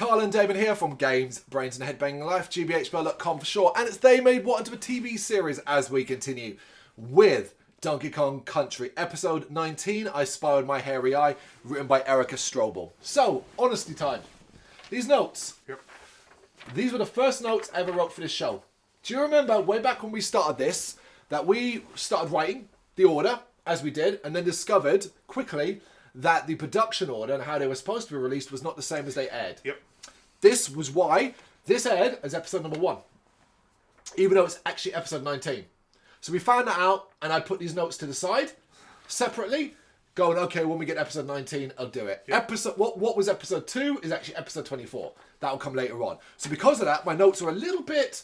Carl and Damon here from Games, Brains and Head-Banging Life, gbhblofficial for short, and it's They Made What into a TV series as we continue with Donkey Kong Country, episode 19, I Spy with My Hairy Eye, written by Erica Strobel. So, honesty time. These notes. Yep. These were the first notes I ever wrote for this show. Do you remember way back when we started this, that we started writing the order as we did, and then discovered quickly that the production order and how they were supposed to be released was not the same as they aired. Yep. This was why this aired as episode number 1, even though it's actually episode 19. So we found that out, and I put these notes to the side separately, going, okay, when we get episode 19, I'll do it. Yep. What was episode 2 is actually episode 24. That will come later on. So because of that, my notes are a little bit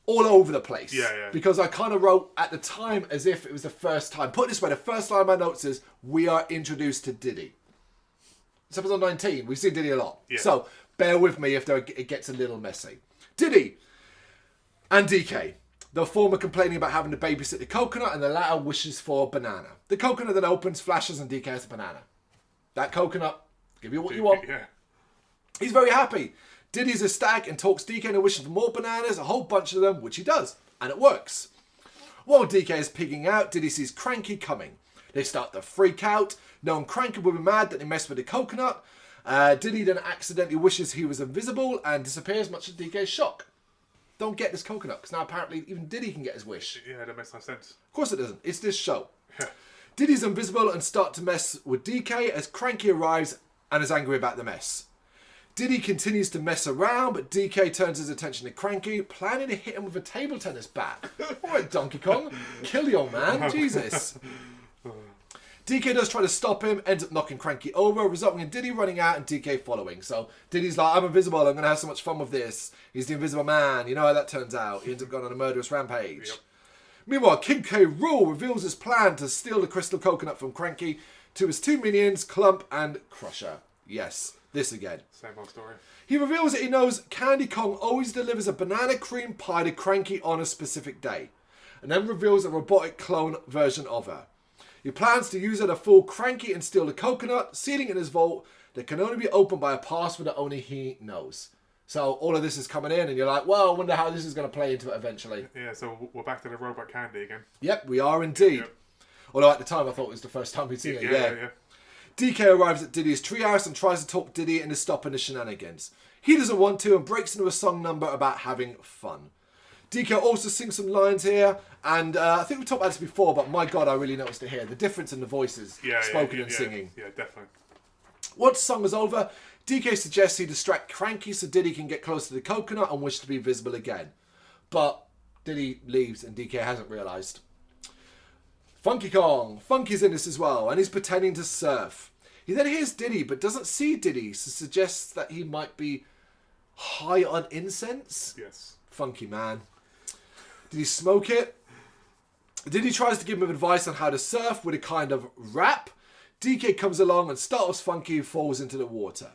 all over the place. Yeah. Because I kind of wrote at the time as if it was the first time. Put it this way, the first line of my notes is, we are introduced to Diddy. It's episode 19. We've seen Diddy a lot. Yeah. So bear with me if it gets a little messy. Diddy and DK. The former complaining about having to babysit the coconut, and the latter wishes for banana. The coconut then opens, flashes, and DK has a banana. That coconut, give you what you want. Yeah. He's very happy. Diddy's ecstatic and talks DK into wishing for more bananas, a whole bunch of them, which he does. And it works. While DK is pigging out, Diddy sees Cranky coming. They start to freak out, knowing Cranky will be mad that they messed with the coconut. Diddy then accidentally wishes he was invisible and disappears, much to DK's shock. Don't get this coconut, because now apparently even Diddy can get his wish. Yeah, that makes no sense. Of course it doesn't. It's this show. Yeah. Diddy's invisible and start to mess with DK as Cranky arrives and is angry about the mess. Diddy continues to mess around, but DK turns his attention to Cranky, planning to hit him with a table tennis bat. Alright, Donkey Kong. Kill your man. Jesus. DK does try to stop him, ends up knocking Cranky over, resulting in Diddy running out and DK following. So Diddy's like, I'm invisible, I'm going to have so much fun with this. He's the invisible man. You know how that turns out. He ends up going on a murderous rampage. Yep. Meanwhile, King K. Rool reveals his plan to steal the crystal coconut from Cranky to his 2 minions, Clump and Crusher. Yes, this again. Same old story. He reveals that he knows Candy Kong always delivers a banana cream pie to Cranky on a specific day, and then reveals a robotic clone version of her. He plans to use her to fool Cranky and steal the coconut, sealing in his vault that can only be opened by a password that only he knows. So all of this is coming in, and you're like, well, I wonder how this is going to play into it eventually. Yeah, so we're back to the robot candy again. Yep, we are indeed. Yep. Although at the time I thought it was the first time we'd seen it. Yeah. DK arrives at Diddy's treehouse and tries to talk Diddy into stopping the shenanigans. He doesn't want to and breaks into a song number about having fun. DK also sings some lines here, and I think we talked about this before, but my God, I really noticed it here. The difference in the voices, spoken and singing. Yeah, definitely. Once the song is over, DK suggests he distract Cranky so Diddy can get close to the coconut and wish to be visible again. But Diddy leaves and DK hasn't realised. Funky Kong. Funky's in this as well, and he's pretending to surf. He then hears Diddy, but doesn't see Diddy, so suggests that he might be high on incense. Yes. Funky man. Did he smoke it? Diddy tries to give him advice on how to surf with a kind of rap. DK comes along and startles Funky, who falls into the water.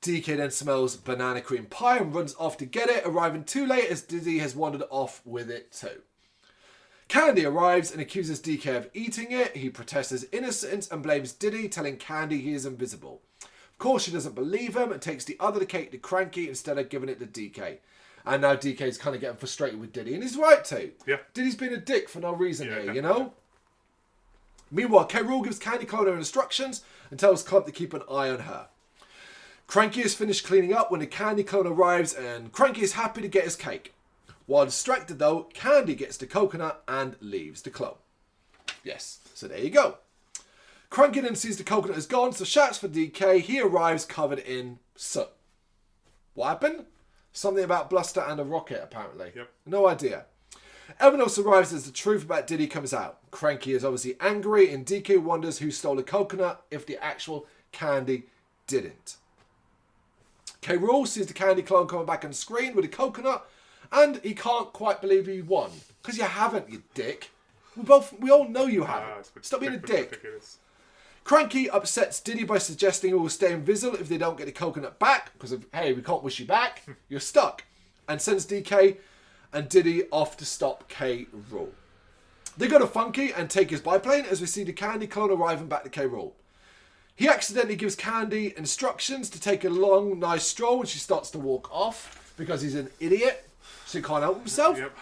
DK then smells banana cream pie and runs off to get it, arriving too late as Diddy has wandered off with it too. Candy arrives and accuses DK of eating it. He protests his innocence and blames Diddy, telling Candy he is invisible. Of course, she doesn't believe him and takes the other cake to Cranky instead of giving it to DK. And now DK's kind of getting frustrated with Diddy, and he's right to. Yeah. Diddy's been a dick for no reason here, definitely. you know? Meanwhile, K. Rool gives Candy Clone her instructions and tells Clump to keep an eye on her. Cranky is finished cleaning up when the Candy Clone arrives, and Cranky is happy to get his cake. While distracted though, Candy gets the coconut and leaves the clone. Yes, so there you go. Cranky then sees the coconut is gone, so shouts for DK. He arrives covered in soot. What happened? Something about bluster and a rocket, apparently. Yep. No idea. Evanos arrives as the truth about Diddy comes out. Cranky is obviously angry, and DK wonders who stole the coconut if the actual Candy didn't. K. Rool sees the Candy clone coming back on the screen with a coconut, and he can't quite believe he won. Because you haven't, you dick. We all know you haven't. Stop being a dick. Ridiculous. Cranky upsets Diddy by suggesting he will stay invisible if they don't get the coconut back, because of, hey, we can't wish you back, you're stuck, and sends DK and Diddy off to stop K. Rool. They go to Funky and take his biplane as we see the Candy clone arriving back to K. Rool. He accidentally gives Candy instructions to take a long, nice stroll when she starts to walk off because he's an idiot, so he can't help himself. Yep.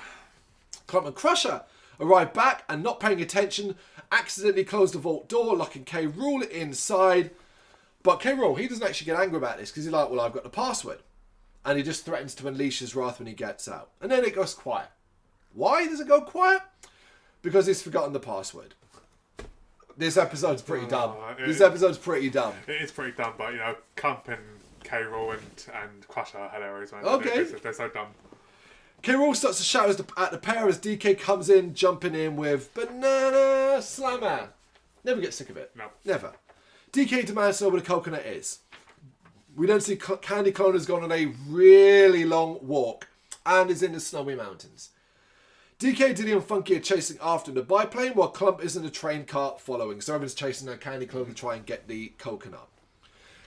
Clump and Crusher arrive back and, not paying attention, accidentally close the vault door, locking K. Rool inside. But K. Rool, he doesn't actually get angry about this because he's like, well, I've got the password. And he just threatens to unleash his wrath when he gets out. And then it goes quiet. Why does it go quiet? Because he's forgotten the password. This episode's pretty dumb. This episode's pretty dumb. It is pretty dumb, but, you know, Clump and K. Rool and Crusher are hilarious, man. Okay. They're so dumb. K. Rool starts to shout at the pair as DK comes in, jumping in with Banana Slammer. Never get sick of it. No. Never. DK demands to know where the coconut is. We then see Candy Clone has gone on a really long walk and is in the snowy mountains. DK, Diddy and Funky are chasing after the biplane while Clump is in a train cart following. So everyone's chasing down Candy Clone to try and get the coconut.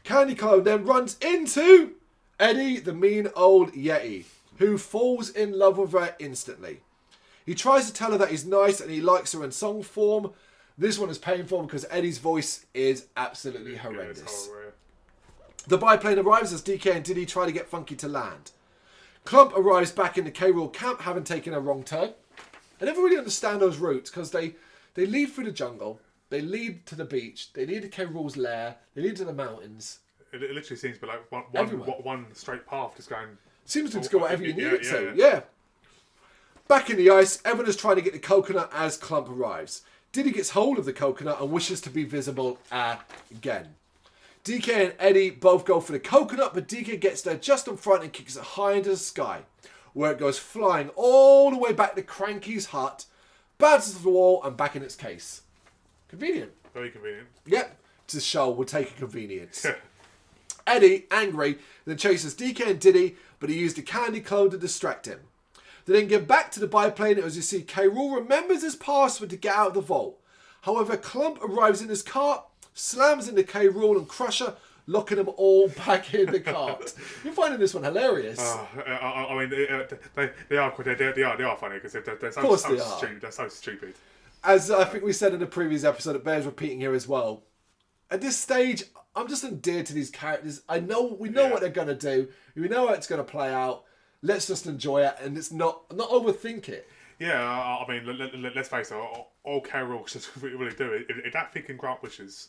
Candy Clone then runs into Eddie, the mean old Yeti, who falls in love with her instantly. He tries to tell her that he's nice and he likes her in song form. This one is painful because Eddie's voice is absolutely horrendous. It's horrible. The biplane arrives as DK and Diddy try to get Funky to land. Clump arrives back in the K. Rool camp, having taken a wrong turn. I never really understand those routes because they lead through the jungle, they lead to the beach, they lead to K. Rool's lair, they lead to the mountains. It literally seems to be like one straight path just going... Seems to just go whatever you need it to, yeah. yeah. Back in the ice, everyone is trying to get the coconut as Clump arrives. Diddy gets hold of the coconut and wishes to be visible again. DK and Eddie both go for the coconut, but DK gets there just in front and kicks it high into the sky, where it goes flying all the way back to Cranky's hut, bounces off the wall and back in its case. Convenient. Very convenient. Yep, to show we'll take a convenience. Eddie, angry, then chases DK and Diddy, but he used a candy clone to distract him. They then get back to the biplane as you see K. Rool remembers his password to get out of the vault. However, Clump arrives in his cart, slams into K. Rool and Crusher, locking them all back in the cart. You're finding this one hilarious. I mean, they are funny because they're so, Of course so they are. stupid. They're so stupid. As I think we said in the previous episode, it bears repeating here as well. At this stage, I'm just endeared to these characters. We know what they're going to do. We know how it's going to play out. Let's just enjoy it and it's not overthink it. Yeah, I mean, let's face it. All K. Rool just really do if that thing can grant wishes,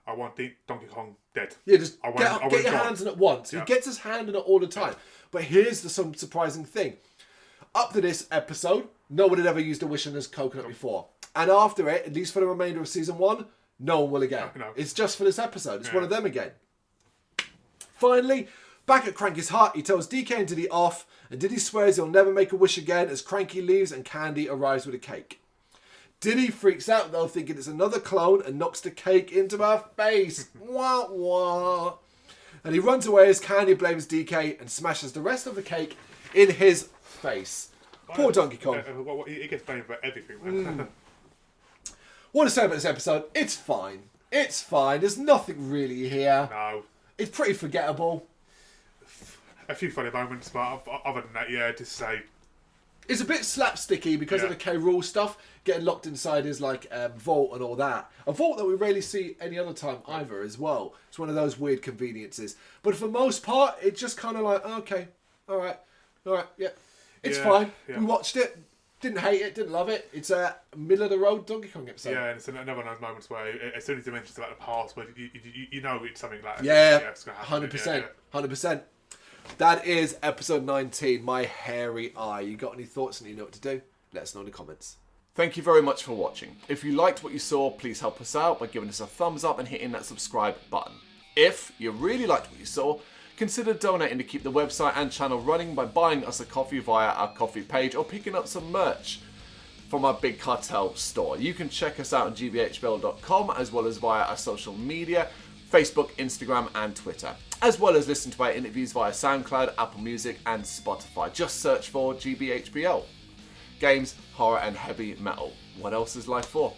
I want Donkey Kong dead. Yeah, just I get your hands on it once. Yeah. He gets his hand on it all the time. But here's some surprising thing. Up to this episode, no one had ever used a wish on this coconut before. And after it, at least for the remainder of season 1, no one will again. No. It's just for this episode. It's one of them again. Finally, back at Cranky's hut, he tells DK and Diddy off, and Diddy swears he'll never make a wish again as Cranky leaves and Candy arrives with a cake. Diddy freaks out though, thinking it's another clone, and knocks the cake into her face. Wah wah. And he runs away as Candy blames DK and smashes the rest of the cake in his face. Poor Donkey Kong. He gets blamed for everything, man. What to say about this episode? It's fine. It's fine. There's nothing really here. No. It's pretty forgettable. A few funny moments, but other than that, yeah, just say... It's a bit slapsticky because of the K. Rool stuff, getting locked inside his vault and all that. A vault that we rarely see any other time either as well. It's one of those weird conveniences. But for the most part, it's just kind of like, okay, all right, yeah. It's fine. Yeah. We watched it. Didn't hate it, didn't love it. It's a middle-of-the-road Donkey Kong episode. Yeah, and it's another one of those moments where as soon as he mentions about the past, where you know it's something like it's going to happen. 100%. 100%. That is episode 19, My Hairy Eye. You got any thoughts and you know what to do? Let us know in the comments. Thank you very much for watching. If you liked what you saw, please help us out by giving us a thumbs up and hitting that subscribe button. If you really liked what you saw, consider donating to keep the website and channel running by buying us a coffee via our coffee page or picking up some merch from our Big Cartel store. You can check us out on gbhbl.com as well as via our social media, Facebook, Instagram and Twitter, as well as listen to our interviews via SoundCloud, Apple Music and Spotify. Just search for GBHBL. Games, horror and heavy metal. What else is life for?